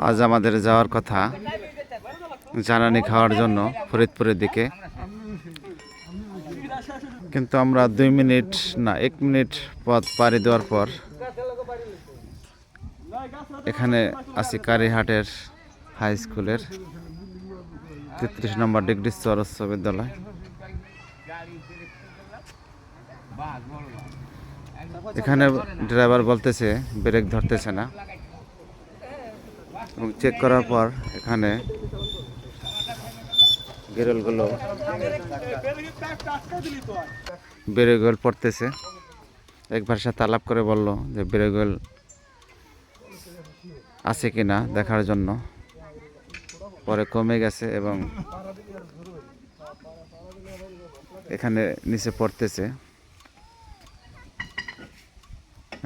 আজ আমাদের যাওয়ার কথা জানানি খাওয়ার জন্য ফরিদপুরের দিকে, কিন্তু আমরা 2 মিনিট না 1 মিনিট পথ পাড়ি দেওয়ার পর এখানে আছি কারিহাটের হাই স্কুলের 33 নম্বর ডিগ্রি উচ্চ বিদ্যালয়। এখানে ড্রাইভার বলতেছে ব্রেক ধরতেছে না, এবং চেক করার পর এখানে গেরলগুলো ব্রেকগুলো পড়তেছে। একবার সাথে আলাপ করে বলল যে ব্রেকগুলো আছে কিনা দেখার জন্য, পরে কমে গেছে এবং এখানে নিচে পড়তেছে,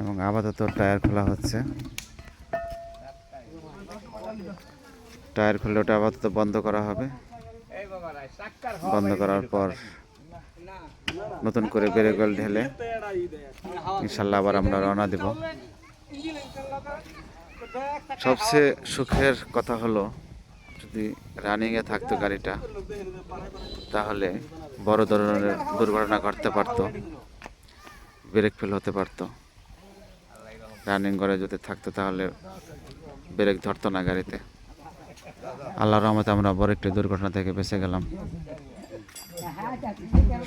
এবং আপাতত টায়ার খোলা হচ্ছে। টায়ার খুললে ওটা আপাতত বন্ধ করা হবে। বন্ধ করার পর নতুন করে ব্রেকগুলো ঢেলে ইনশাল্লাহ আবার আমরা রওনা দেব। সবচেয়ে সুখের কথা হলো, যদি রানিংয়ে থাকতো গাড়িটা তাহলে বড় ধরনের দুর্ঘটনা ঘটতে পারতো, ব্রেক ফেল হতে পারতো। রানিং করে যদি থাকতো তাহলে ব্রেক ধরতো না গাড়িতে। আল্লাহর রহমতে আমরা বড় একটি দুর্ঘটনা থেকে বেঁচে গেলাম।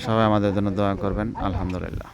সবাই আমাদের জন্য দোয়া করবেন। আলহামদুলিল্লাহ।